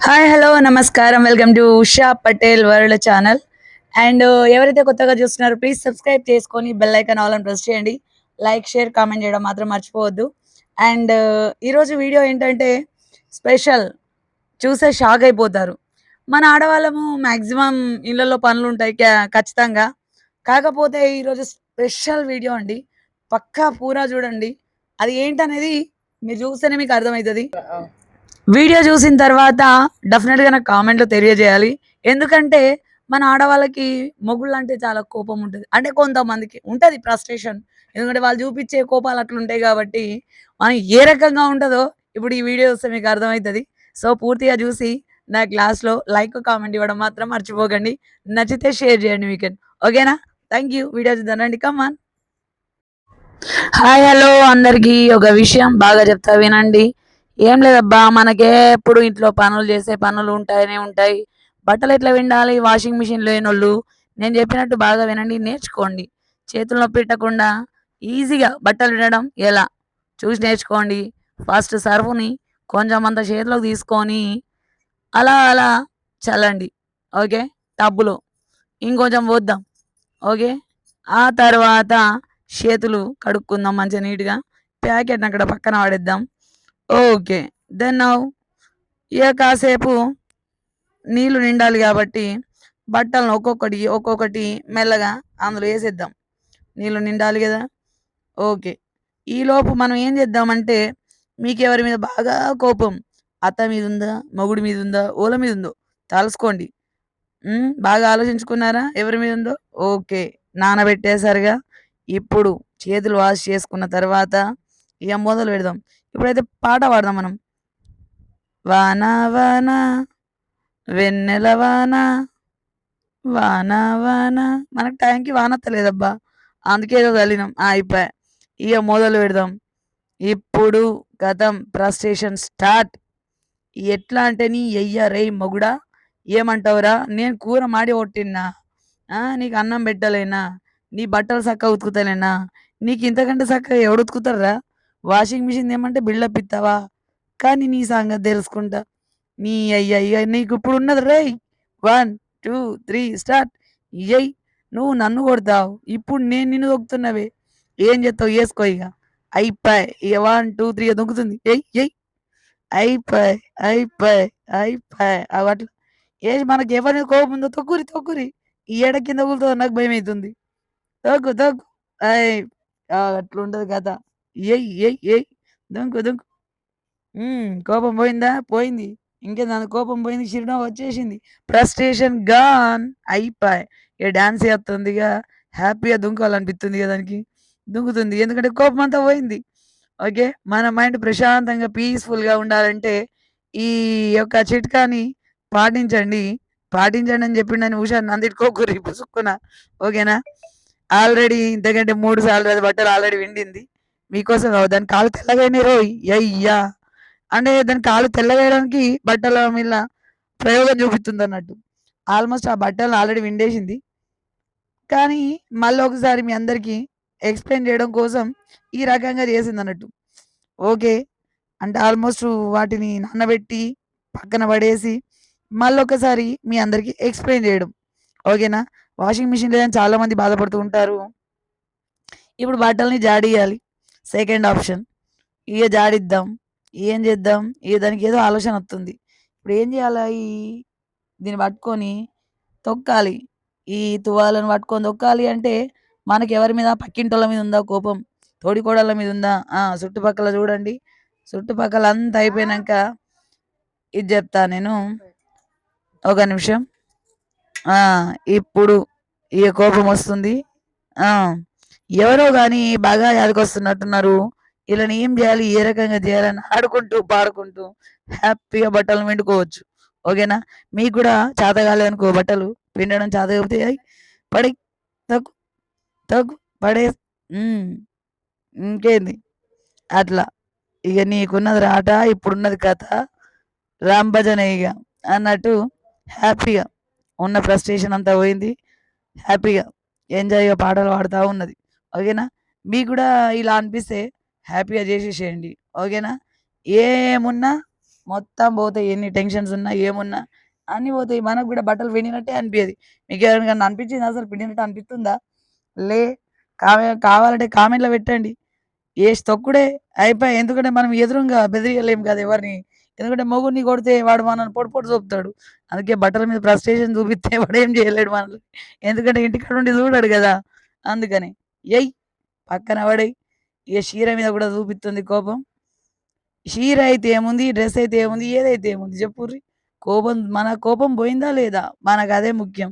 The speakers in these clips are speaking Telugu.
హాయ్ హలో నమస్కారం welcome to Usha Patel world channel and ఎవరైతే కొత్తగా చూస్తున్నారో ప్లీజ్ సబ్స్క్రైబ్ చేసుకొని బెల్ ఐకాన్ ఆల్ అని ప్రెస్ చేయండి. లైక్ షేర్ కామెంట్ చేయడం మాత్రం మర్చిపోవద్దు. అండ్ ఈరోజు వీడియో ఏంటంటే స్పెషల్, చూసే షాక్ అయిపోతారు. మన ఆడవాళ్ళము మ్యాక్సిమం ఇళ్ళల్లో పనులు ఉంటాయి ఖచ్చితంగా. కాకపోతే ఈరోజు స్పెషల్ వీడియో అండి. పక్కా పూరా చూడండి. అది ఏంటనేది మీరు చూస్తేనే మీకు అర్థమవుతుంది. వీడియో చూసిన తర్వాత డెఫినెట్‌గా నాకు కామెంట్‌లో తెలియజేయాలి. ఎందుకంటే మన ఆడవాళ్ళకి మొగుళ్ళంటే చాలా కోపం ఉంటది. అంటే కొంతమందికి ఉంటది ఫ్రస్ట్రేషన్. ఎందుకంటే వాళ్ళు చూపించే కోపాలు అట్లుంటాయి కాబట్టి, మనం ఏ రకంగా ఉంటదో ఇప్పుడు ఈ వీడియో చూస్తే మీకు అర్థమైతది. సో, పూర్తిగా చూసి నా క్లాస్‌లో లైక్, కామెంట్ ఇవ్వడం మాత్రం మర్చిపోకండి. నచ్చితే షేర్ చేయండి వీకెండ్. ఓకేనా? Thank you. వీడియో చూద్దాం రండి. Come on. హాయ్ హలో అందరికీ ఒక విషయం బాగా చెప్తా వినండి. ఏం లేదబ్బా, మనకెప్పుడు ఇంట్లో పనులు చేసే పనులు ఉంటానే ఉంటాయి. బట్టలు ఎట్లా పిండాలి, వాషింగ్ మిషన్ లేనోళ్ళు నేను చెప్పినట్టు బాగా వినండి, నేర్చుకోండి. చేతులు నొప్పి పెట్టకుండా ఈజీగా బట్టలు పిండడం ఎలా చూసి నేర్చుకోండి. ఫస్ట్ సర్ఫ్ని కొంచెం అంత చేతిలోకి తీసుకొని అలా అలా చల్లండి. ఓకే, టబ్బులో ఇంకొంచెం పోద్దాం. ఓకే, ఆ తర్వాత చేతులు కడుక్కుందాం మంచిగా నీట్‌గా. ప్యాకెట్‌ని అక్కడ పక్కన పడేద్దాం. ఓకే. దెన్ నౌ ఇగ కాసేపు నీళ్లు నిండాలి గాబట్టి, బట్టలను ఒక్కొక్కటి, ఒక్కొక్కటి మెల్లగా అందులో ఏసేద్దాం. నీళ్లు నిండాలి గదా! ఓకే. ఈలోపు మనం ఏం చేద్దామంటే, మీకెవరి మీద బాగా కోపం, అత్త మీదుందా? మొగుడు మీదుందా? ఓల మీదుందో తలుసుకోండి. బాగా ఆలోచించుకున్నారా ఎవరి మీదుందో? ఓకే. నానబెట్టేసారుగా. ఇప్పుడు చేతులు వాష్ చేసుకున్న తర్వాత ఇగ మొదలు పెడదాం. ఇప్పుడైతే పాట పాడదాం మనం. వాన వాన వెన్నెల వాన, వాన వాన మనకు టైంకి వానొత్తలేదబ్బా! అందుకే ఏదో చల్లినాం. అయిపాయే. ఇగ మొదలు పెడదాం. ఇప్పుడు కథం ఫ్రస్ట్రేషన్ స్టార్ట్. ఎట్లా అంటే నీ ఎయ్య రేయ్ మొగుడా! ఏమంటావురా? నేను కూర మాడి కొట్టిన్నా. నీకు అన్నం పెట్టలేనా? నీ బట్టలు సక్కగా ఉతుకుతలేనా? నీకు ఇంతకంటే సక్కగా ఎవడు ఉతుకుతాడురా? వాషింగ్ మిషన్ తెమ్మంటే బిల్డప్ ఇత్తావా? కానీ నీ సంగతి తెలుసుకుంటా. నీ అయ్య ఇగ నీకిప్పుడున్నది రేయ్! 1, 2, 3 స్టార్ట్. ఎయ్! నువ్వు నన్ను కొడతావు. ఇప్పుడు నేను నిన్ను తొక్కుతున్నవే. ఏం చేత్తావు ఏసుకో ఇగ. అయిపాయే. ఇగ 1, 2, 3 ఇగ దొంకుతుంది. ఎయ్! ఎయ్! అయిపాయే. అయిపాయే. అయిపాయే. అగో అట్లా ఏసి మనకెవరి మీద కోపం ఉందో తొక్కురి, తొక్కురి. ఈ ఏడ కింద కూలుతదో నాకు భయమైతుంది. తొక్కు, తొక్కు. అయ్! అట్లుంటది కథ. ఎయ్! ఎయ్! ఎయ్! దుంకు, దుంకు. కోపం పోయిందా? పోయింది. ఇంకేంది కోపం పోయింది. చిరునవ్వు వచ్చేసింది. Frustration gone. అయిపాయే. ఇగ డాన్స్ చేత్తుందిగా. హ్యాపీగా దుంకాలనిపిత్తుందిగా దానికి. దుంకుతుంది. ఎందుకంటే కోపమంతా పోయింది. ఓకే. మన మైండ్ ప్రశాంతంగా పీస్‌ఫుల్‌గా ఉండాలంటే ఈ యొక్క చిట్కాని పాటించండి. పాటించండి అని చెప్పిండని ఉషా నన్ను తిట్టుకోకుర్రి పుసుక్కున. ఓకేనా? ఆల్రెడీ ఇంతకంటే 3 సార్లు అది బట్టలు ఆల్రెడీ పిండింది. మీకోసం దాని కాళ్ళు తెల్లగయినాయి రోయ్! యయ్యా! అంటే దాని కాళ్ళు తెల్లగేయడానికి బట్టల మీద ప్రయోగం చూపిస్తుందన్నట్టు. ఆల్‌మోస్ట్ ఆ బట్టలను ఆల్రెడీ పిండేసింది. కానీ మళ్ళొకసారి మీ అందరికీ ఎక్స్‌ప్లెయిన్ చేయడం కోసం ఈ రకంగా చేసిందన్నట్టు. ఓకే. అంటే ఆల్‌మోస్ట్ వాటిని నానబెట్టి, పక్కన పడేసి, మళ్ళొకసారి మీ అందరికి ఎక్స్‌ప్లెయిన్ చేయడం. ఓకేనా? వాషింగ్ మిషన్ లేదని చాలామంది బాధపడుతూ ఉంటారు. ఇప్పుడు బట్టల్ని జాడియాలి. Second option. ఇగ జాడిద్దాం. ఏం చేద్దాం? ఇగ దానికేదో ఆలోచనొత్తుంది. ఇప్పుడేం చేయాలా? దీన్ని పట్టుకొని తొక్కాలి. ఈ తువాలుని పట్టుకొని తొక్కాలి అంటే, మనకెవరి మీద పక్కింటోళ్ళ మీద ఉందా కోపం? తోడికోడళ్ళ మీద ఉందా? చుట్టుపక్కల చూడండి. చుట్టుపక్కల అంతా అయిపోయినంక ఇది జెప్తా నేను. ఒక నిమిషం. ఆ! ఇప్పుడు ఇగ కోపమొస్తుంది. ఆ! ఎవరో గాని బాగా యాదికొస్తున్నట్టున్నారు. ఈళ్ళని ఏం జేయాలి? ఏ రకంగా జేయాలని ఆడుకుంటూ, పాడుకుంటూ హ్యాపీగా బట్టలను పిండుకోవచ్చు. ఓకేనా? మీకు గూడా చేత కాలేదనుకో బట్టలు పిండడం చేత కాకపోతే ఏయ్! పడేయి. తొక్కు, తొక్కు, పడేయి. హ్మ్. ఇంకేంది? అట్లా. ఇగ నీకున్నది ఆట, ఇప్పుడున్నది కథ. రామ్ భజనే ఇగ అన్నట్టు హ్యాపీగా ఉన్న ఫ్రస్ట్రేషన్ అంతా పోయింది. హ్యాపీగా ఎంజాయ్‌గా పాటలు పాడుతా ఉన్నది. ఓకేనా? మీకు గూడా ఇలా అనిపిస్తే హ్యాపీగా చేసేసేయండి. ఓకేనా? ఏమున్నా మొత్తం పోతాయి. ఎన్ని టెన్షన్స్ ఉన్నా, ఏమున్నా అన్నీ పోతాయి. మనకు గూడా బట్టలు పిండినట్టే అనిపియది. మీకెవరికన్నా అనిపించిందా అసలు పిండినట్టు అనిపిస్తుందా? లే కావాలంటే కామెంట్‌లో పెట్టండి. ఏసి తొక్కుడే అయిపాయే. ఎందుకంటే మనం ఎదురుంగా బెదిరియలేం గదా! ఎవరిని. ఎందుకంటే మొగుడిని కొడితే వాడు మనల్ని పొట్టు పొట్టు చోపుతాడు. అందుకే బట్టల మీద ఫ్రస్ట్రేషన్ చూపిస్తే వాడేం చేయలేడు మనల్ని. ఎందుకంటే ఇంటికాడ ఉండి చూడడు గదా! అందుకని. ఎయ్ పక్కన పడేయి. ఇగ చీర మీద కూడా చూపిస్తుంది కోపం. చీర అయితే ఏముంది, డ్రెస్ అయితే ఏముంది, ఏదైతే ఏముంది చెప్పుర్రి. మన కోపం పోయిందా లేదా? మనకదే ముఖ్యం.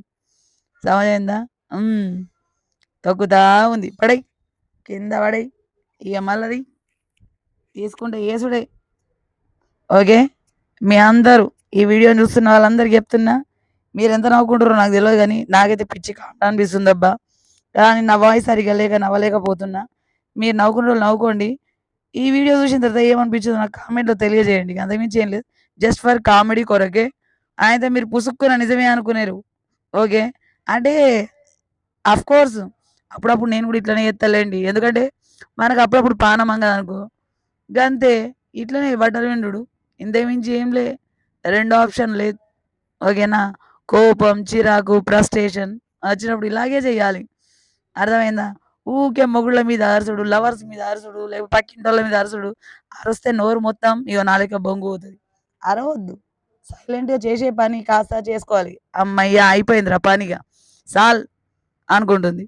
సమజైందా? హ్మ్. తొక్కుతా ఉంది. పడేయి. కింద పడేయి. ఇగ మళ్ళది తీసుకుంటే యేసుడే. ఓకే. మీ అందరూ ఈ వీడియోని చూస్తున్న వాళ్ళందరికి చెప్తున్నా, మీరెంత నవ్వుకుంటుర్రో నాకు తెలవదు గానీ, నాకైతే పిచ్చి కామెడీ అనిపిస్తుందబ్బా! కానీ నా వాయిస్ సరిగ్గా లేక నవ్వలేకపోతున్నా. మీరు నవ్వుకునేటోళ్ళు నవ్వుకోండి. ఈ వీడియో చూసిన తర్వాత ఏమనిపించిందో నాకు కామెంట్‌లో తెలియజేయండి. అంతకుమించి ఏం లేదు. జస్ట్ ఫర్ కామెడీ కొరకే. అయితే మీరు పుసుక్కున నిజమే అనుకునేరు. ఓకే. అంటే ఆఫ్‌కోర్స్ అప్పుడప్పుడు నేను గూడా ఇట్లనే చేత్తలేండి. ఎందుకంటే మనకు అప్పుడప్పుడు పానం మంగదనుకో గంతే. ఇట్లనే బట్టలు పిండుడు. ఇంతకు మించి ఏం లే. 2 ఆప్షన్ లేదు. ఓకేనా? కోపం, చిరాకు, ఫ్రస్ట్రేషన్ వచ్చినప్పుడు ఇలాగే చేయాలి. అర్థమైందా? ఊకే మొగుళ్ళ మీద అరుసుడు, లవర్స్ మీద అరుసుడు, లేకపోతే పక్కింటోళ్ళ మీద అరుసుడు. అరుస్తే నోరు మొత్తం ఇగో నా లెక్క బొంగు పోతది. అరవొద్దు. సైలెంట్‌గా చేసే పని కాస్త చేసుకోవాలి. హమ్మయ్య! అయిపోయిందిరా పనిగ. సాల్ అనుకుంటుంది.